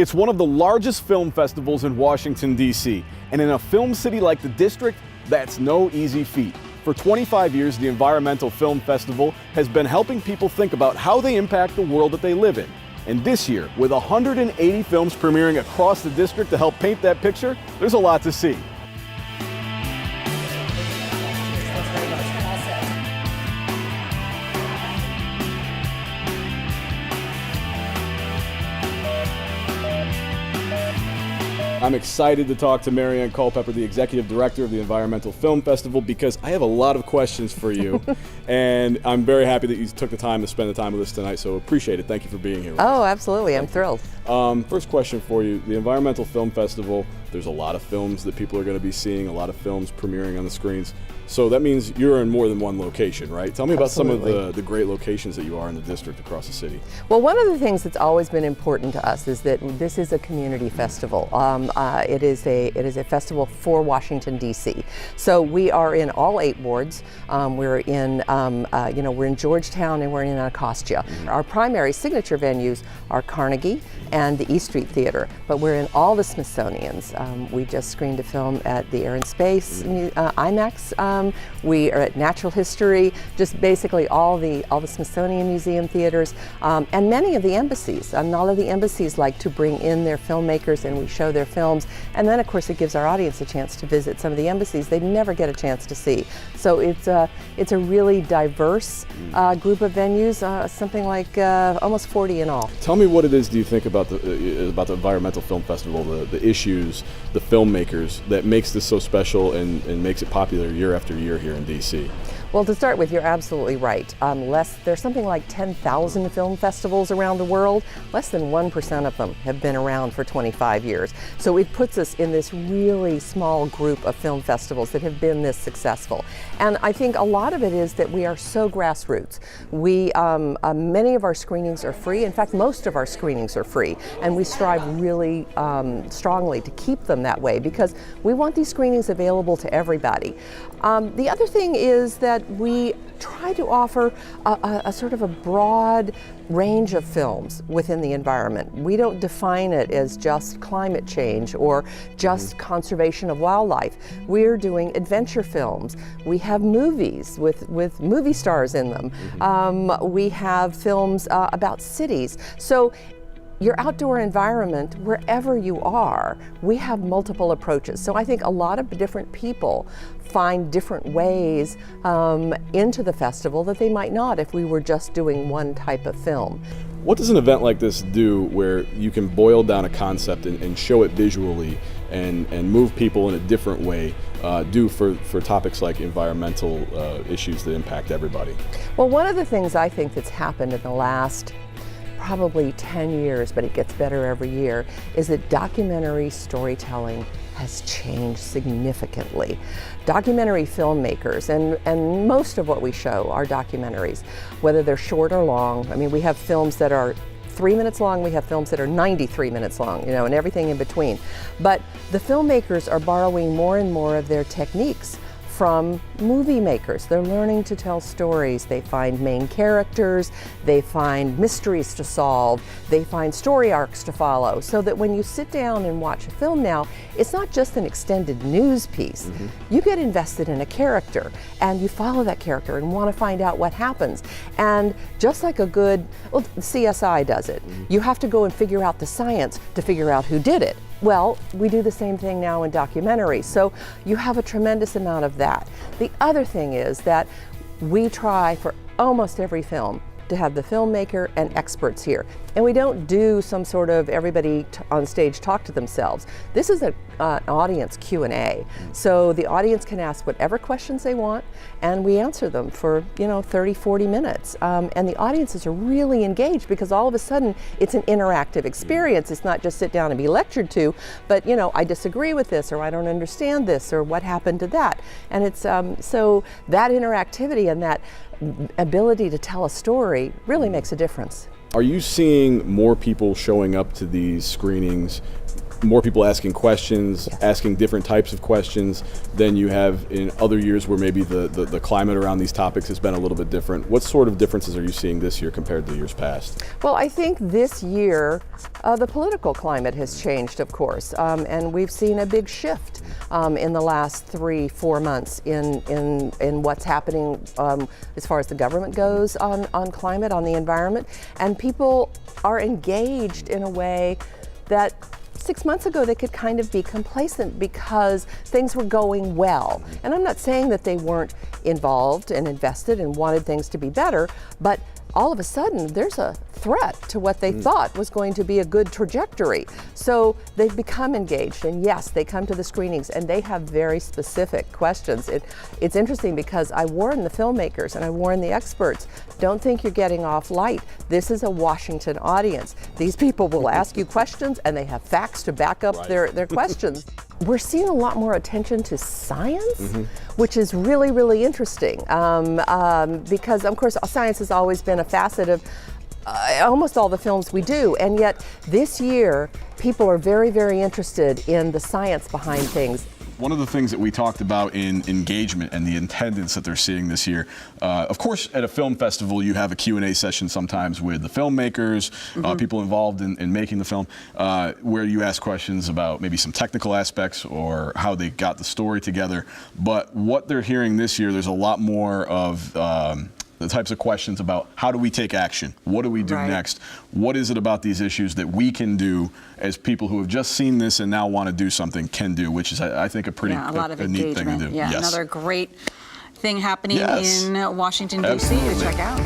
It's one of the largest film festivals in Washington, D.C., and in a film city like the District, that's no easy feat. For 25 years, the Environmental Film Festival has been helping people think about how they impact the world that they live in. And this year, with 180 films premiering across the District to help paint that picture, there's a lot to see. I'm excited to talk to Marianne Culpepper, the Executive Director of the Environmental Film Festival, because I have a lot of questions for you. And I'm very happy that you took the time to spend the time with us tonight, so appreciate it. Thank you for being here with us. Oh, absolutely. I'm thrilled. First question for you. The Environmental Film Festival, there's a lot of films that people are going to be seeing, a lot of films premiering on the screens. So that means you're in more than one location, right? Tell me about some of the great locations that you are in the District across the city. Well, one of the things that's always been important to us is that this is a community festival. It is a festival for Washington, D.C. So we are in all 8 wards. We're in Georgetown and we're in Anacostia. Our primary signature venues are Carnegie and the East Street Theater, but we're in all the Smithsonians. We just screened a film at the Air and Space IMAX. We are at Natural History, just basically all the Smithsonian Museum theaters, and many of the embassies. All of the embassies like to bring in their filmmakers and we show their films. And then of course it gives our audience a chance to visit some of the embassies they never get a chance to see. So it's a really diverse group of venues, something like almost 40 in all. Tell me what it is do you think about the Environmental Film Festival, the issues, the filmmakers that makes this so special and makes it popular year after year here in DC? Well, to start with, you're absolutely right. There's something like 10,000 film festivals around the world. Less than 1% of them have been around for 25 years. So it puts us in this really small group of film festivals that have been this successful. And I think a lot of it is that we are so grassroots. Many of our screenings are free. In fact, most of our screenings are free. And we strive really strongly to keep them that way because we want these screenings available to everybody. The other thing is that we try to offer a sort of a broad range of films within the environment. We don't define it as just climate change or just conservation of wildlife. We're doing adventure films. We have movies with movie stars in them. We have films about cities. So your outdoor environment, wherever you are, we have multiple approaches. So I think a lot of different people find different ways into the festival that they might not if we were just doing one type of film. What does an event like this do where you can boil down a concept and show it visually and move people in a different way do for topics like environmental issues that impact everybody? Well, one of the things I think that's happened in the last probably 10 years, but it gets better every year, is that documentary storytelling has changed significantly. Documentary filmmakers, and most of what we show are documentaries, whether they're short or long. I mean, we have films that are 3 minutes long, we have films that are 93 minutes long, and everything in between. But the filmmakers are borrowing more and more of their techniques from movie makers. They're learning to tell stories. They find main characters, they find mysteries to solve, they find story arcs to follow, so that when you sit down and watch a film now, it's not just an extended news piece. You get invested in a character and you follow that character and want to find out what happens. And just like a good, CSI does it, you have to go and figure out the science to figure out who did it. Well, we do the same thing now in documentaries, so you have a tremendous amount of that. The other thing is that we try for almost every film to have the filmmaker and experts here. And we don't do some sort of everybody on stage talk to themselves. This is an audience Q&A. So the audience can ask whatever questions they want and we answer them for 30, 40 minutes. And the audiences are really engaged because all of a sudden it's an interactive experience. It's not just sit down and be lectured to, but I disagree with this, or I don't understand this, or what happened to that. And it's so that interactivity and that ability to tell a story really makes a difference. Are you seeing more people showing up to these screenings more people asking questions, Yes. asking different types of questions than you have in other years where maybe the climate around these topics has been a little bit different. What sort of differences are you seeing this year compared to years past? Well, I think this year the political climate has changed, of course, and we've seen a big shift in the last 3-4 months in what's happening as far as the government goes on climate, on the environment, and people are engaged in a way that 6 months ago they could kind of be complacent because things were going well. And I'm not saying that they weren't involved and invested and wanted things to be better, but all of a sudden there's a threat to what they thought was going to be a good trajectory. So they've become engaged, and yes, they come to the screenings and they have very specific questions. It's interesting because I warn the filmmakers and I warn the experts, don't think you're getting off light. This is a Washington audience. These people will ask you questions and they have facts to back up their questions. We're seeing a lot more attention to science, which is really, really interesting because, of course, science has always been a facet of almost all the films we do, and yet this year people are very, very interested in the science behind things. One of the things that we talked about in engagement and the attendance that they're seeing this year, of course, at a film festival, you have a Q&A session sometimes with the filmmakers, people involved in making the film, where you ask questions about maybe some technical aspects or how they got the story together. But what they're hearing this year, there's a lot more of the types of questions about how do we take action? What do we do next? What is it about these issues that we can do as people who have just seen this and now want to do something can do, which is, I think, a pretty a lot of a neat thing to engagement. do. Yeah, yes. Another great thing happening in Washington, D.C. to check out.